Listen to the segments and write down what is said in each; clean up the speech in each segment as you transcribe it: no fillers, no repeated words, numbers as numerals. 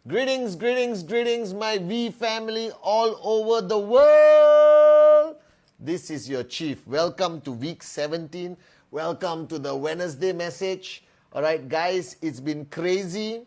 Greetings, greetings, greetings, my V family all over the world. This is your Chief. Welcome to week 17. Welcome to the Wednesday message. All right, guys, it's been crazy.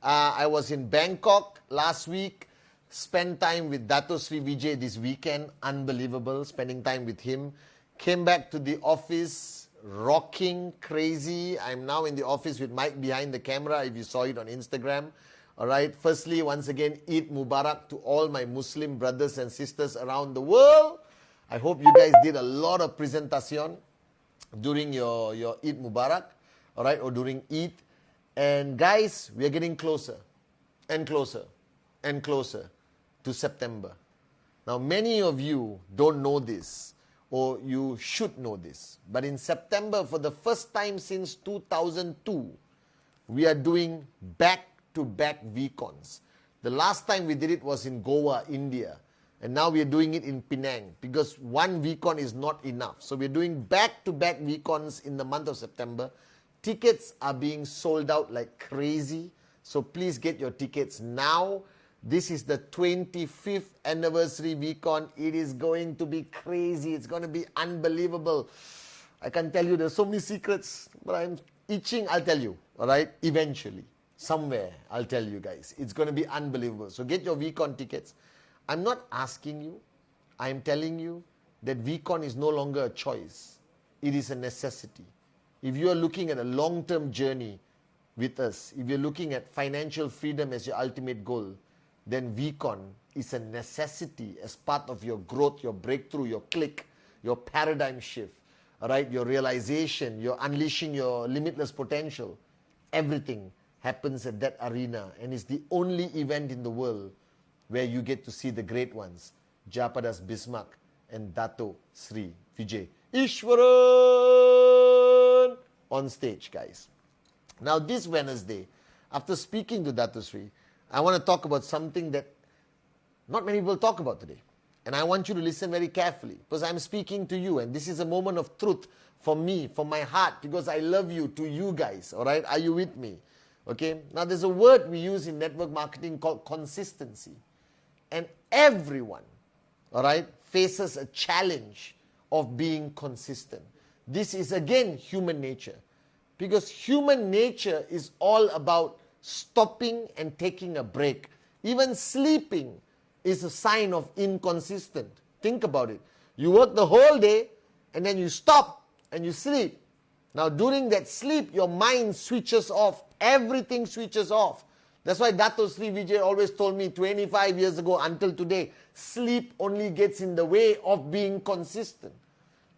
I was in Bangkok last week. Spent time with Dato Sri Vijay this weekend. Unbelievable, spending time with him. Came back to the office, rocking, crazy. I'm now in the office with Mike behind the camera, if you saw it on Instagram. All right, firstly, once again, Eid Mubarak to all my Muslim brothers and sisters around the world. I hope you guys did a lot of presentation during your Eid Mubarak, all right, or during Eid. And guys, we are getting closer and closer and closer to September. Now, many of you don't know this, or you should know this, but in September, for the first time since 2002, we are doing back-to-back VCons. The last time we did it was in Goa, India. And now we are doing it in Penang because one VCon is not enough. So we're doing back-to-back VCons in the month of September. Tickets are being sold out like crazy. So please get your tickets now. This is the 25th anniversary VCon. It is going to be crazy. It's going to be unbelievable. I can tell you there's so many secrets, but I'm itching. I'll tell you, all right, eventually. Somewhere, I'll tell you guys. It's going to be unbelievable. So get your VCon tickets. I'm not asking you. I'm telling you that VCon is no longer a choice. It is a necessity. If you are looking at a long-term journey with us, if you're looking at financial freedom as your ultimate goal, then VCon is a necessity as part of your growth, your breakthrough, your click, your paradigm shift, all right, your realization, your unleashing your limitless potential. Everything happens at that arena, and it's the only event in the world where you get to see the great ones, Japadas Bismarck and Dato Sri Vijay Ishwaran on stage, guys. Now this Wednesday, after speaking to Dato Sri, I want to talk about something that not many people talk about today. And I want you to listen very carefully because I'm speaking to you, and this is a moment of truth for me, for my heart, because I love you, to you guys, all right? Are you with me? Okay, now there's a word we use in network marketing called consistency. And everyone, all right, faces a challenge of being consistent. This is again human nature. Because human nature is all about stopping and taking a break. Even sleeping is a sign of inconsistent. Think about it. You work the whole day and then you stop and you sleep. Now during that sleep, your mind switches off. Everything switches off. That's why Dato Sri Vijay always told me 25 years ago until today, sleep only gets in the way of being consistent.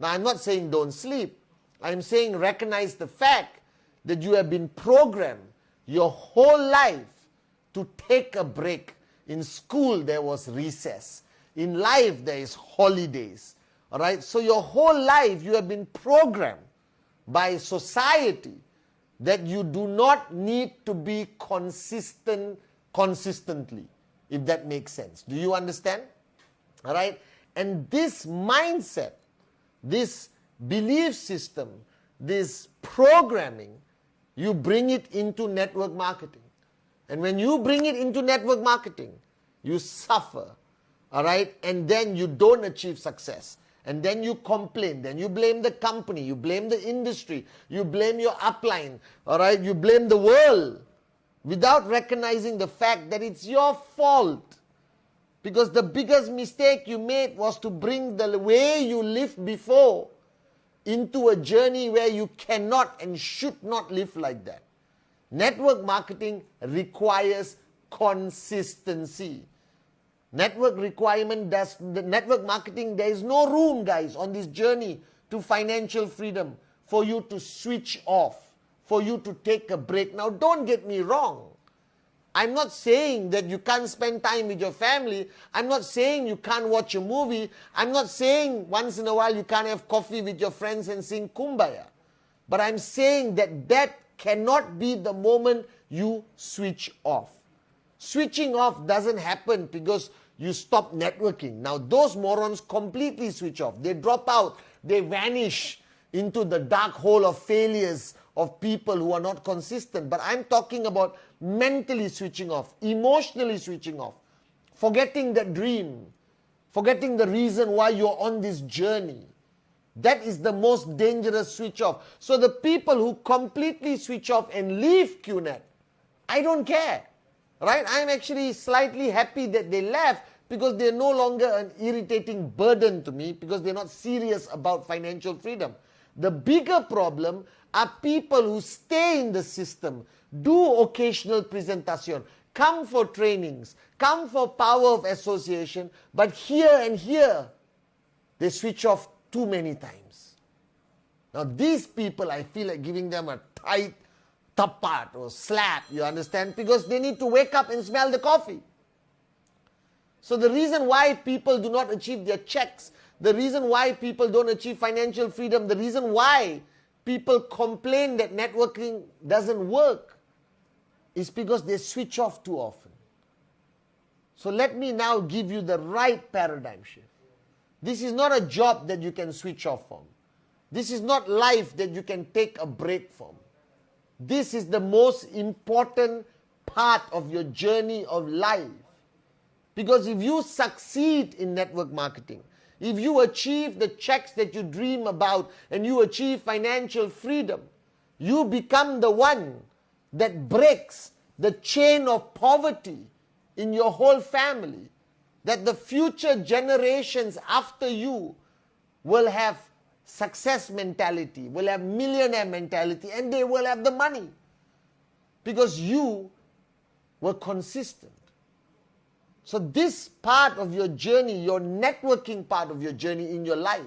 Now I'm not saying don't sleep. I'm saying recognize the fact that you have been programmed your whole life to take a break. In school there was recess. In life there is holidays. All right? So your whole life you have been programmed by society that you do not need to be consistently, if that makes sense. Do you understand? All right? And this mindset, this belief system, this programming, you bring it into network marketing. And when you bring it into network marketing, you suffer, all right? And then you don't achieve success. And then you complain, then you blame the company, you blame the industry, you blame your upline, all right? You blame the world without recognizing the fact that it's your fault. Because the biggest mistake you made was to bring the way you lived before into a journey where you cannot and should not live like that. Network marketing requires consistency. Network marketing, there is no room, guys, on this journey to financial freedom for you to switch off, for you to take a break. Now, don't get me wrong. I'm not saying that you can't spend time with your family. I'm not saying you can't watch a movie. I'm not saying once in a while you can't have coffee with your friends and sing Kumbaya. But I'm saying that that cannot be the moment you switch off. Switching off doesn't happen because you stop networking. Now those morons completely switch off. They drop out. They vanish into the dark hole of failures of people who are not consistent. But I'm talking about mentally switching off, emotionally switching off, forgetting the dream, forgetting the reason why you're on this journey. That is the most dangerous switch off. So the people who completely switch off and leave QNet, I don't care. Right? I'm actually slightly happy that they left, because they're no longer an irritating burden to me, because they're not serious about financial freedom. The bigger problem are people who stay in the system, do occasional presentation, come for trainings, come for power of association, but here and here, they switch off too many times. Now these people, I feel like giving them a tight tapat or slap, you understand? Because they need to wake up and smell the coffee. So the reason why people do not achieve their checks, the reason why people don't achieve financial freedom, the reason why people complain that networking doesn't work is because they switch off too often. So let me now give you the right paradigm shift. This is not a job that you can switch off from. This is not life that you can take a break from. This is the most important part of your journey of life. Because if you succeed in network marketing, if you achieve the checks that you dream about and you achieve financial freedom, you become the one that breaks the chain of poverty in your whole family. That the future generations after you will have success mentality, will have millionaire mentality, and they will have the money. Because you were consistent. So this part of your journey, your networking part of your journey in your life,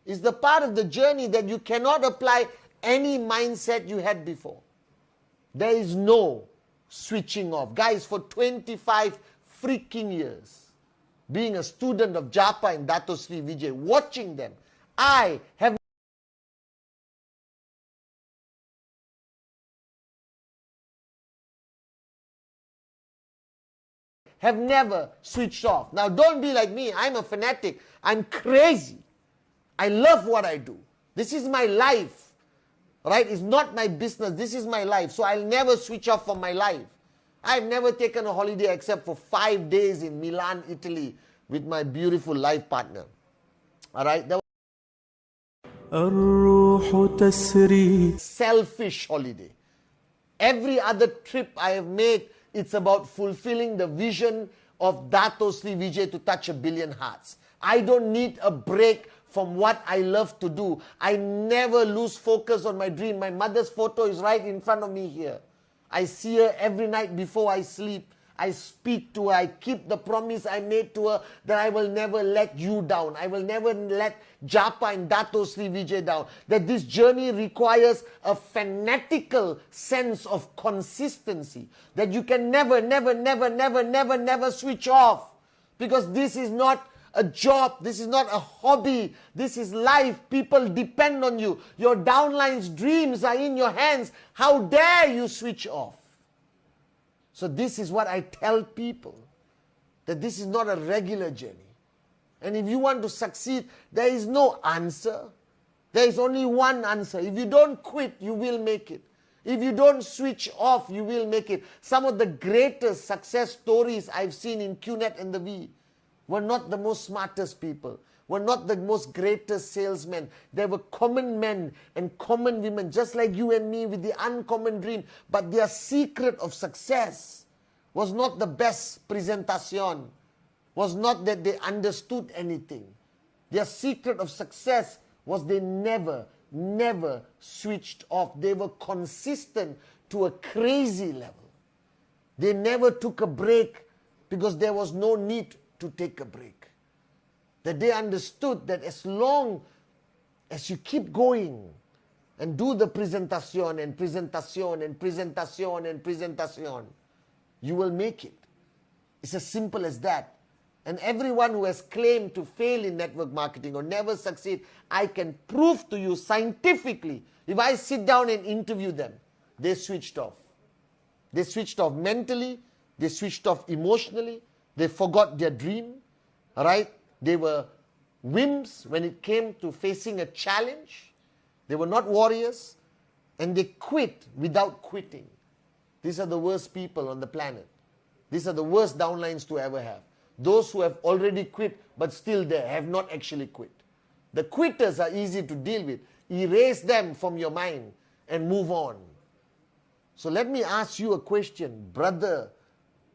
is the part of the journey that you cannot apply any mindset you had before. There is no switching off. Guys, for 25 freaking years, being a student of Japa and Dato Sri Vijay, watching them, I have never switched off. Now don't be like me. I'm a fanatic. I'm crazy. I love what I do. This is my life. Right? It's not my business. This is my life. So I'll never switch off from my life. I've never taken a holiday except for 5 days in Milan, Italy with my beautiful life partner. Alright? That was selfish holiday. Every other trip I have made, it's about fulfilling the vision of Dato Sri Vijay to touch 1 billion hearts. I don't need a break from what I love to do. I never lose focus on my dream. My mother's photo is right in front of me here. I see her every night before I sleep. I speak to her. I keep the promise I made to her that I will never let you down. I will never let Japa and Dato Sri Vijay down. That this journey requires a fanatical sense of consistency. That you can never switch off. Because this is not a job. This is not a hobby. This is life. People depend on you. Your downline's dreams are in your hands. How dare you switch off? So this is what I tell people. That this is not a regular journey. And if you want to succeed, there is no answer. There is only one answer. If you don't quit, you will make it. If you don't switch off, you will make it. Some of the greatest success stories I've seen in QNet and the V were not the most smartest people, were not the most greatest salesmen. They were common men and common women, just like you and me with the uncommon dream. But their secret of success was not the best presentation, was not that they understood anything. Their secret of success was they never switched off. They were consistent to a crazy level. They never took a break because there was no need to take a break. That they understood that as long as you keep going and do the presentation, you will make it. It's as simple as that. And everyone who has claimed to fail in network marketing or never succeed, I can prove to you scientifically, if I sit down and interview them, they switched off. They switched off mentally, they switched off emotionally, They forgot their dream, right? They were wimps when it came to facing a challenge. They were not warriors, and they quit without quitting. These are the worst people on the planet. These are the worst downlines to ever have. Those who have already quit but still there, have not actually quit. The quitters are easy to deal with. Erase them from your mind and move on. So let me ask you a question, brother,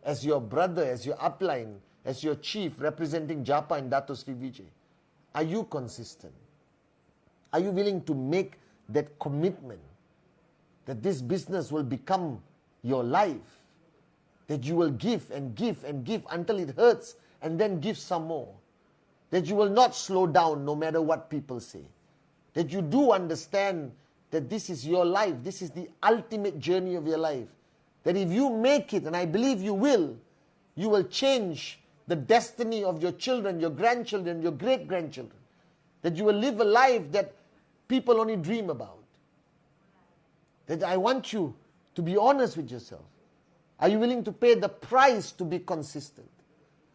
as your upline, as your chief representing Japa and Dato Sri Vijay. Are you consistent? Are you willing to make that commitment that this business will become your life? That you will give and give and give until it hurts and then give some more. That you will not slow down no matter what people say. That you do understand that this is your life. This is the ultimate journey of your life. That if you make it, and I believe you will change the destiny of your children, your grandchildren, your great-grandchildren. That you will live a life that people only dream about. That I want you to be honest with yourself. Are you willing to pay the price to be consistent?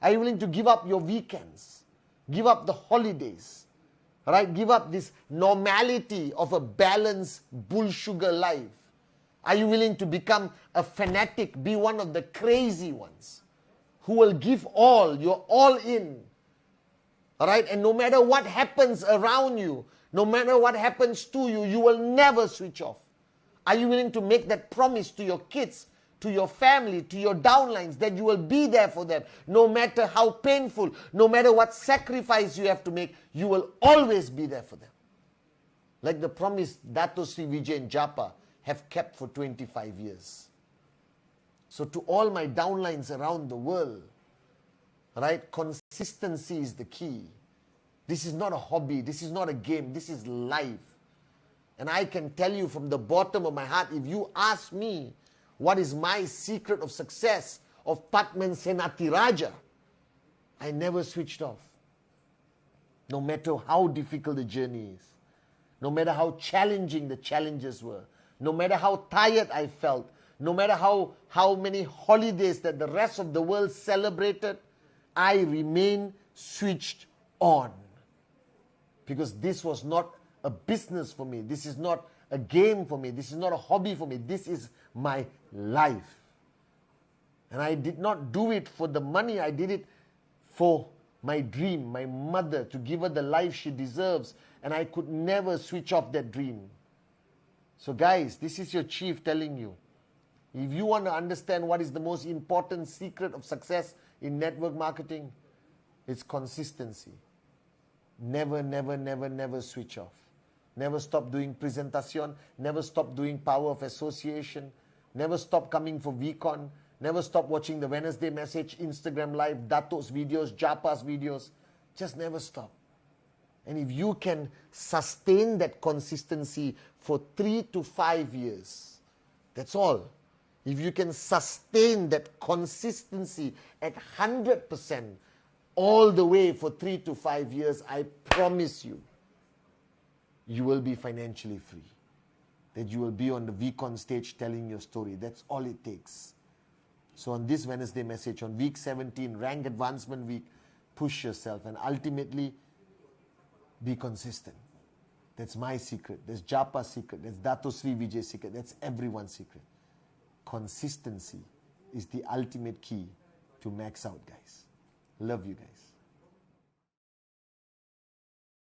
Are you willing to give up your weekends? Give up the holidays? Right? Give up this normality of a balanced bull sugar life? Are you willing to become a fanatic, be one of the crazy ones who will give all, you're all in? All right? And no matter what happens around you, no matter what happens to you, you will never switch off. Are you willing to make that promise to your kids, to your family, to your downlines, that you will be there for them, no matter how painful, no matter what sacrifice you have to make, you will always be there for them? Like the promise Dato Sri Vijay and Japa have kept for 25 years. So to all my downlines around the world, right, consistency is the key. This is not a hobby, this is not a game, this is life. And I can tell you from the bottom of my heart, if you ask me, what is my secret of success of Patman Senati Raja? I never switched off. No matter how difficult the journey is, no matter how challenging the challenges were, no matter how tired I felt, no matter how many holidays that the rest of the world celebrated, I remain switched on. Because this was not a business for me. This is not a game for me. This is not a hobby for me. This is my life. And I did not do it for the money. I did it for my dream, my mother, to give her the life she deserves. And I could never switch off that dream. So guys, this is your chief telling you. If you want to understand what is the most important secret of success in network marketing, it's consistency. Never, never, never, never switch off. Never stop doing presentation. Never stop doing power of association. Never stop coming for VCon. Never stop watching the Wednesday Message, Instagram Live, Dato's videos, Japa's videos. Just never stop. And if you can sustain that consistency for 3 to 5 years, that's all. If you can sustain that consistency at 100% all the way for 3 to 5 years, I promise you, you will be financially free. That you will be on the VCon stage telling your story. That's all it takes. So on this Wednesday Message, on week 17, rank advancement week, push yourself and ultimately be consistent. That's my secret. That's Japa's secret. That's Dato Sri Vijay's secret. That's everyone's secret. Consistency is the ultimate key to max out, guys. Love you guys.